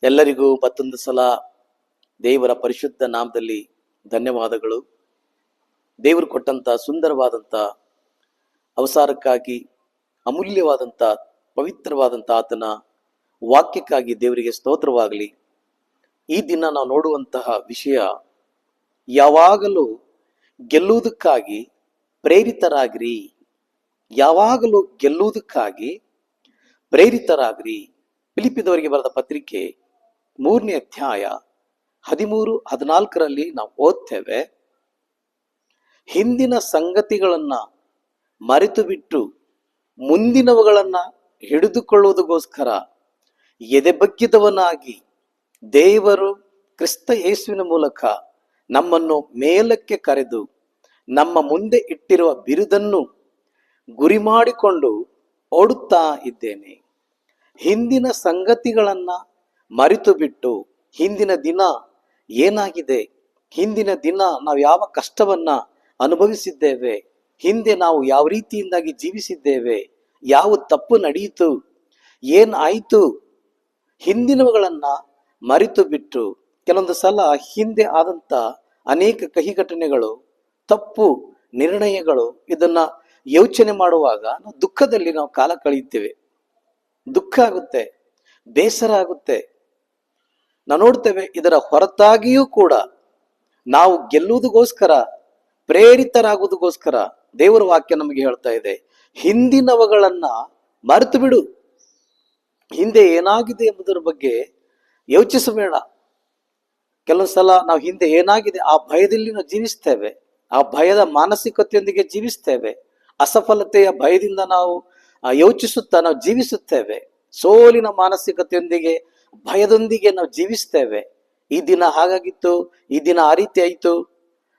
ಎಲ್ಲರಿಗೂ ಮತ್ತೊಂದು ಸಲ ದೇವರ ಪರಿಶುದ್ಧ ನಾಮದಲ್ಲಿ ಧನ್ಯವಾದಗಳು. ದೇವರು ಕೊಟ್ಟಂತ ಸುಂದರವಾದಂಥ ಅವಸಾರಕ್ಕಾಗಿ, ಅಮೂಲ್ಯವಾದಂಥ ಪವಿತ್ರವಾದಂಥ ಆತನ ವಾಕ್ಯಕ್ಕಾಗಿ ದೇವರಿಗೆ ಸ್ತೋತ್ರವಾಗಲಿ. ಈ ದಿನ ನಾವು ನೋಡುವಂತಹ ವಿಷಯ, ಯಾವಾಗಲೂ ಗೆಲ್ಲುವುದಕ್ಕಾಗಿ ಪ್ರೇರಿತರಾಗಿರಿ. ಯಾವಾಗಲೂ ಗೆಲ್ಲುವುದಕ್ಕಾಗಿ ಪ್ರೇರಿತರಾಗಿರಿ. ಫಿಲಿಪ್ಪಿದವರಿಗೆ ಬರೆದ ಪತ್ರಿಕೆ 3ನೇ ಅಧ್ಯಾಯ 13-14 ನಾವು ಓದ್ತೇವೆ. ಹಿಂದಿನ ಸಂಗತಿಗಳನ್ನ ಮರೆತು ಬಿಟ್ಟು ಮುಂದಿನವುಗಳನ್ನ ಹಿಡಿದುಕೊಳ್ಳುವುದಕ್ಕೋಸ್ಕರ ಎದೆಬಗ್ಗಿದವನಾಗಿ ದೇವರು ಕ್ರಿಸ್ತ ಯೇಸುವಿನ ಮೂಲಕ ನಮ್ಮನ್ನು ಮೇಲಕ್ಕೆ ಕರೆದು ನಮ್ಮ ಮುಂದೆ ಇಟ್ಟಿರುವ ಬಿರುದನ್ನು ಗುರಿ ಮಾಡಿಕೊಂಡು ಓಡುತ್ತಾ ಇದ್ದೇನೆ. ಹಿಂದಿನ ಸಂಗತಿಗಳನ್ನ ಮರೆತು ಬಿಟ್ಟು, ಹಿಂದಿನ ದಿನ ಏನಾಗಿದೆ, ಹಿಂದಿನ ದಿನ ನಾವು ಯಾವ ಕಷ್ಟವನ್ನ ಅನುಭವಿಸಿದ್ದೇವೆ, ಹಿಂದೆ ನಾವು ಯಾವ ರೀತಿಯಿಂದಾಗಿ ಜೀವಿಸಿದ್ದೇವೆ, ಯಾವ ತಪ್ಪು ನಡೆಯಿತು, ಏನಾಯಿತು, ಹಿಂದಿನವುಗಳನ್ನ ಮರೆತು ಬಿಟ್ಟು ಕೆಲವೊಂದು ಸಲ ಹಿಂದೆ ಆದಂತ ಅನೇಕ ಕಹಿ ಘಟನೆಗಳು, ತಪ್ಪು ನಿರ್ಣಯಗಳು, ಇದನ್ನ ಯೋಚನೆ ಮಾಡುವಾಗ ನಾವು ದುಃಖದಲ್ಲಿ ನಾವು ಕಾಲ ಕಳೆಯುತ್ತೇವೆ. ದುಃಖ ಆಗುತ್ತೆ, ಬೇಸರ ಆಗುತ್ತೆ. ನಾವು ನೋಡ್ತೇವೆ. ಇದರ ಹೊರತಾಗಿಯೂ ಕೂಡ ನಾವು ಗೆಲ್ಲುವುದಕ್ಕೋಸ್ಕರ, ಪ್ರೇರಿತರಾಗುವುದಕ್ಕೋಸ್ಕರ ದೇವರ ವಾಕ್ಯ ನಮಗೆ ಹೇಳ್ತಾ ಇದೆ, ಹಿಂದಿನವುಗಳನ್ನ ಮರೆತು ಬಿಡು. ಹಿಂದೆ ಏನಾಗಿದೆ ಎಂಬುದರ ಬಗ್ಗೆ ಯೋಚಿಸಬೇಡ. ಕೆಲವೊಂದು ಸಲ ನಾವು ಹಿಂದೆ ಏನಾಗಿದೆ ಆ ಭಯದಲ್ಲಿ ನಾವು ಜೀವಿಸ್ತೇವೆ. ಆ ಭಯದ ಮಾನಸಿಕತೆಯೊಂದಿಗೆ ಜೀವಿಸ್ತೇವೆ. ಅಸಫಲತೆಯ ಭಯದಿಂದ ನಾವು ಯೋಚಿಸುತ್ತಾ ನಾವು ಜೀವಿಸುತ್ತೇವೆ. ಸೋಲಿನ ಮಾನಸಿಕತೆಯೊಂದಿಗೆ, ಭಯದೊಂದಿಗೆ ನಾವು ಜೀವಿಸ್ತೇವೆ. ಈ ದಿನ ಹಾಗಾಗಿತ್ತು, ಈ ದಿನ ಆ ರೀತಿ ಆಯಿತು.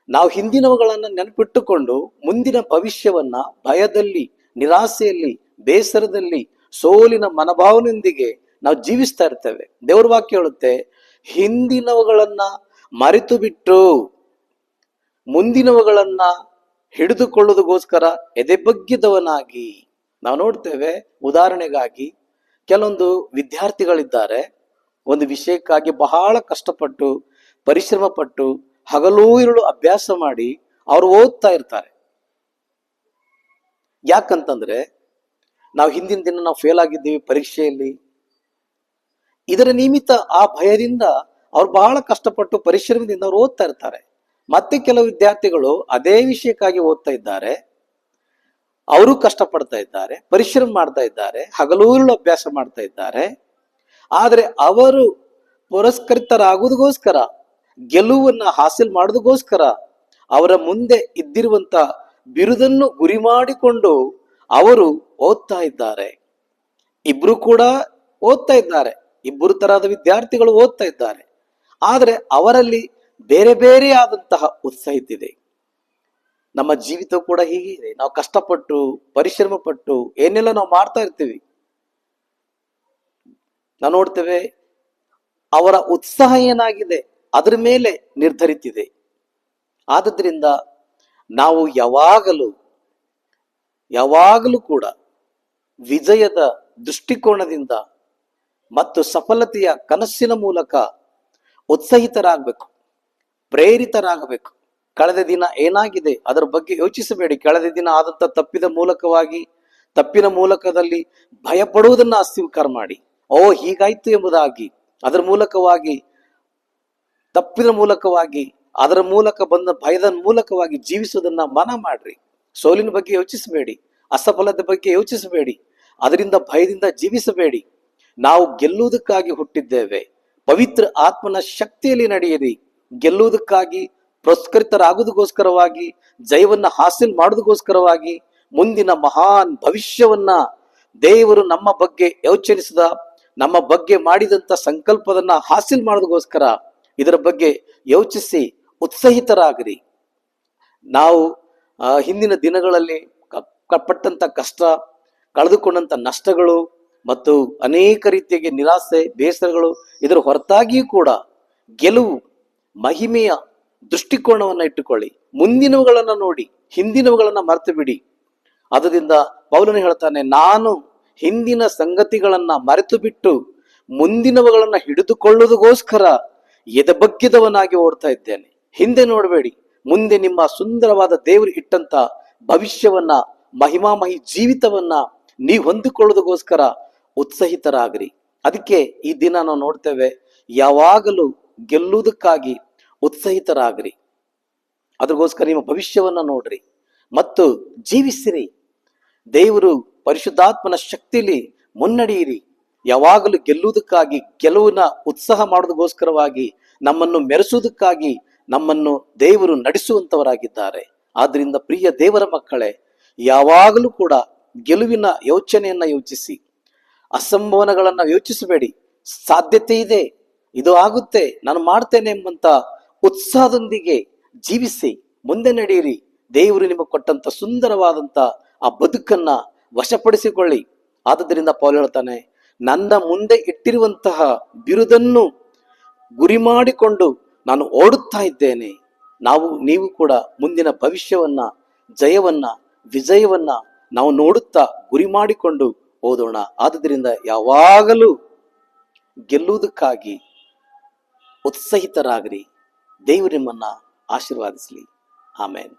ನಾವು ಹಿಂದಿನವುಗಳನ್ನ ನೆನಪಿಟ್ಟುಕೊಂಡು ಮುಂದಿನ ಭವಿಷ್ಯವನ್ನ ಭಯದಲ್ಲಿ, ನಿರಾಸೆಯಲ್ಲಿ, ಬೇಸರದಲ್ಲಿ, ಸೋಲಿನ ಮನೋಭಾವನೆಯೊಂದಿಗೆ ನಾವು ಜೀವಿಸ್ತಾ ಇರ್ತೇವೆ. ದೇವರ ವಾಕ್ಯ ಹೇಳುತ್ತೆ, ಹಿಂದಿನವುಗಳನ್ನ ಮರೆತು ಬಿಟ್ಟು ಮುಂದಿನವುಗಳನ್ನ ಹಿಡಿದುಕೊಳ್ಳುವುದಕ್ಕೋಸ್ಕರ ಎದೆಬಗ್ಗಿದವನಾಗಿ. ನಾವು ನೋಡ್ತೇವೆ. ಉದಾಹರಣೆಗಾಗಿ ಕೆಲವೊಂದು ವಿದ್ಯಾರ್ಥಿಗಳಿದ್ದಾರೆ, ಒಂದು ವಿಷಯಕ್ಕಾಗಿ ಬಹಳ ಕಷ್ಟಪಟ್ಟು, ಪರಿಶ್ರಮ ಪಟ್ಟು, ಹಗಲೂ ಇರುಳು ಅಭ್ಯಾಸ ಮಾಡಿ ಅವರು ಓದ್ತಾ ಇರ್ತಾರೆ. ಯಾಕಂತಂದ್ರೆ ನಾವು ಹಿಂದಿನ ದಿನ ನಾವು ಫೇಲ್ ಆಗಿದ್ದೀವಿ ಪರೀಕ್ಷೆಯಲ್ಲಿ. ಇದರ ನಿಮಿತ್ತ ಆ ಭಯದಿಂದ ಅವ್ರು ಬಹಳ ಕಷ್ಟಪಟ್ಟು ಪರಿಶ್ರಮದಿಂದ ಅವ್ರು ಓದ್ತಾ ಇರ್ತಾರೆ. ಮತ್ತೆ ಕೆಲವು ವಿದ್ಯಾರ್ಥಿಗಳು ಅದೇ ವಿಷಯಕ್ಕಾಗಿ ಓದ್ತಾ ಇದ್ದಾರೆ, ಅವರು ಕಷ್ಟಪಡ್ತಾ ಇದ್ದಾರೆ, ಪರಿಶ್ರಮ ಮಾಡ್ತಾ ಇದ್ದಾರೆ, ಹಗಲೂರುಳು ಅಭ್ಯಾಸ ಮಾಡ್ತಾ ಇದ್ದಾರೆ. ಆದರೆ ಅವರು ಪುರಸ್ಕೃತರಾಗುವುದಕ್ಕೋಸ್ಕರ, ಗೆಲುವನ್ನ ಹಾಸಿಲ್ ಮಾಡೋದಕ್ಕೋಸ್ಕರ ಅವರ ಮುಂದೆ ಇದ್ದಿರುವಂತ ಬಿರುದನ್ನು ಗುರಿ ಮಾಡಿಕೊಂಡು ಅವರು ಓದ್ತಾ ಇದ್ದಾರೆ. ಇಬ್ರು ಕೂಡ ಓದ್ತಾ ಇದ್ದಾರೆ, ಇಬ್ಬರು ತರಹದ ವಿದ್ಯಾರ್ಥಿಗಳು ಓದ್ತಾ ಇದ್ದಾರೆ. ಆದರೆ ಅವರಲ್ಲಿ ಬೇರೆ ಬೇರೆ ಆದಂತಹ ಉತ್ಸಾಹ ಇದೆ. ನಮ್ಮ ಜೀವಿತ ಕೂಡ ಹೀಗೆ ಇದೆ. ನಾವು ಕಷ್ಟಪಟ್ಟು, ಪರಿಶ್ರಮ ಪಟ್ಟು ಏನೆಲ್ಲ ನಾವು ಮಾಡ್ತಾ ಇರ್ತೀವಿ. ನಾವು ನೋಡ್ತೇವೆ, ಅವರ ಉತ್ಸಾಹ ಏನಾಗಿದೆ ಅದರ ಮೇಲೆ ನಿರ್ಧರಿತಿದೆ. ಆದ್ರಿಂದ ನಾವು ಯಾವಾಗಲೂ ಕೂಡ ವಿಜಯದ ದೃಷ್ಟಿಕೋನದಿಂದ ಮತ್ತು ಸಫಲತೆಯ ಕನಸಿನ ಮೂಲಕ ಉತ್ಸಾಹಿತರಾಗಬೇಕು, ಪ್ರೇರಿತರಾಗಬೇಕು. ಕಳೆದ ದಿನ ಏನಾಗಿದೆ ಅದರ ಬಗ್ಗೆ ಯೋಚಿಸಬೇಡಿ. ಕಳೆದ ದಿನ ಆದಂತ ತಪ್ಪಿನ ಮೂಲಕದಲ್ಲಿ ಭಯ ಪಡುವುದನ್ನ ಅಸ್ವೀಕಾರ ಮಾಡಿ, ಹೀಗಾಯ್ತು ಎಂಬುದಾಗಿ ಅದರ ಮೂಲಕವಾಗಿ, ತಪ್ಪಿನ ಮೂಲಕವಾಗಿ, ಅದರ ಮೂಲಕ ಬಂದ ಭಯದ ಮೂಲಕವಾಗಿ ಜೀವಿಸುವುದನ್ನ ಮನ ಮಾಡ್ರಿ. ಸೋಲಿನ ಬಗ್ಗೆ ಯೋಚಿಸಬೇಡಿ, ಅಸಫಲತೆ ಬಗ್ಗೆ ಯೋಚಿಸಬೇಡಿ, ಅದರಿಂದ ಭಯದಿಂದ ಜೀವಿಸಬೇಡಿ. ನಾವು ಗೆಲ್ಲುವುದಕ್ಕಾಗಿ ಹುಟ್ಟಿದ್ದೇವೆ. ಪವಿತ್ರ ಆತ್ಮನ ಶಕ್ತಿಯಲ್ಲಿ ನಡೆಯಿರಿ. ಗೆಲ್ಲುವುದಕ್ಕಾಗಿ, ಪುರಸ್ಕೃತರಾಗುವುದಕ್ಕೋಸ್ಕರವಾಗಿ, ಜಯವನ್ನ ಹಾಸಿಲ್ ಮಾಡುವುದಕ್ಕೋಸ್ಕರವಾಗಿ, ಮುಂದಿನ ಮಹಾನ್ ಭವಿಷ್ಯವನ್ನ ದೇವರು ನಮ್ಮ ಬಗ್ಗೆ ಯೋಚನಿಸಿದ, ನಮ್ಮ ಬಗ್ಗೆ ಮಾಡಿದಂತ ಸಂಕಲ್ಪದನ್ನ ಹಾಸಿಲ್ ಮಾಡೋದಕ್ಕೋಸ್ಕರ ಇದರ ಬಗ್ಗೆ ಯೋಚಿಸಿ ಉತ್ಸಾಹಿತರಾಗಿರಿ. ನಾವು ಹಿಂದಿನ ದಿನಗಳಲ್ಲಿ ಪಟ್ಟಂತ ಕಷ್ಟ, ಕಳೆದುಕೊಂಡಂತ ನಷ್ಟಗಳು ಮತ್ತು ಅನೇಕ ರೀತಿಯಾಗಿ ನಿರಾಸೆ, ಬೇಸರಗಳು, ಇದರ ಹೊರತಾಗಿಯೂ ಕೂಡ ಗೆಲುವು, ಮಹಿಮೆಯ ದೃಷ್ಟಿಕೋನವನ್ನ ಇಟ್ಟುಕೊಳ್ಳಿ. ಮುಂದಿನವುಗಳನ್ನ ನೋಡಿ, ಹಿಂದಿನವುಗಳನ್ನ ಮರೆತು ಬಿಡಿ. ಅದರಿಂದ ಪೌಲನು ಹೇಳ್ತಾನೆ, ನಾನು ಹಿಂದಿನ ಸಂಗತಿಗಳನ್ನ ಮರೆತು ಬಿಟ್ಟು ಮುಂದಿನವುಗಳನ್ನ ಹಿಡಿದುಕೊಳ್ಳೋದಕ್ಕೋಸ್ಕರ ಎದೆಬಗ್ಗಿದವನಾಗಿ ಓಡ್ತಾ ಇದ್ದೇನೆ. ಹಿಂದೆ ನೋಡಬೇಡಿ, ಮುಂದೆ ನಿಮ್ಮ ಸುಂದರವಾದ ದೇವರು ಇಟ್ಟಂತ ಭವಿಷ್ಯವನ್ನ, ಮಹಿಮಾಮಹಿ ಜೀವಿತವನ್ನ ನೀವು ಹೊಂದಿಕೊಳ್ಳೋದಕ್ಕೋಸ್ಕರ ಉತ್ಸಾಹಿತರಾಗ್ರಿ. ಅದಕ್ಕೆ ಈ ದಿನ ನಾವು ನೋಡ್ತೇವೆ, ಯಾವಾಗಲೂ ಗೆಲ್ಲುವುದಕ್ಕಾಗಿ ಉತ್ಸಾಹಿತರಾಗ್ರಿ. ಅದ್ರಗೋಸ್ಕರ ನಿಮ್ಮ ಭವಿಷ್ಯವನ್ನ ನೋಡ್ರಿ ಮತ್ತು ಜೀವಿಸಿರಿ. ದೇವರು ಪರಿಶುದ್ಧಾತ್ಮನ ಶಕ್ತಿಲಿ ಮುನ್ನಡೆಯಿರಿ. ಯಾವಾಗಲೂ ಗೆಲ್ಲುವುದಕ್ಕಾಗಿ, ಗೆಲುವಿನ ಉತ್ಸಾಹ ಮಾಡೋದಕ್ಕೋಸ್ಕರವಾಗಿ, ನಮ್ಮನ್ನು ಮೆರೆಸುವುದಕ್ಕಾಗಿ ನಮ್ಮನ್ನು ದೇವರು ನಡೆಸುವಂತವರಾಗಿದ್ದಾರೆ. ಆದ್ರಿಂದ ಪ್ರಿಯ ದೇವರ ಮಕ್ಕಳೇ, ಯಾವಾಗಲೂ ಕೂಡ ಗೆಲುವಿನ ಯೋಚನೆಯನ್ನ ಯೋಚಿಸಿ, ಅಸಂಭವನಗಳನ್ನ ಯೋಚಿಸಬೇಡಿ. ಸಾಧ್ಯತೆ ಇದೆ, ಇದು ಆಗುತ್ತೆ, ನಾನು ಮಾಡ್ತೇನೆ ಎಂಬಂತ ಉತ್ಸಾಹದೊಂದಿಗೆ ಜೀವಿಸಿ ಮುಂದೆ ನಡೆಯಿರಿ. ದೇವರು ನಿಮಗೆ ಕೊಟ್ಟಂತ ಸುಂದರವಾದಂತ ಆ ಬದುಕನ್ನ ವಶಪಡಿಸಿಕೊಳ್ಳಿ. ಆದುದರಿಂದ ಪೌಲ್ ಹೇಳ್ತಾನೆ, ನನ್ನ ಮುಂದೆ ಇಟ್ಟಿರುವಂತಹ ಬಿರುದನ್ನು ಗುರಿ ಮಾಡಿಕೊಂಡು ನಾನು ಓಡುತ್ತಾ ಇದ್ದೇನೆ. ನೀವು ಕೂಡ ಮುಂದಿನ ಭವಿಷ್ಯವನ್ನ, ಜಯವನ್ನ, ವಿಜಯವನ್ನ ನಾವು ನೋಡುತ್ತಾ ಗುರಿ ಮಾಡಿಕೊಂಡು ಓದೋಣ. ಆದುದರಿಂದ ಯಾವಾಗಲೂ ಗೆಲ್ಲುವುದಕ್ಕಾಗಿ ಉತ್ಸಾಹಿತರಾಗ್ರಿ. ದೇವರು ನಿಮ್ಮನ್ನ ಆಶೀರ್ವಾದಿಸಲಿ. ಆಮೇನ್.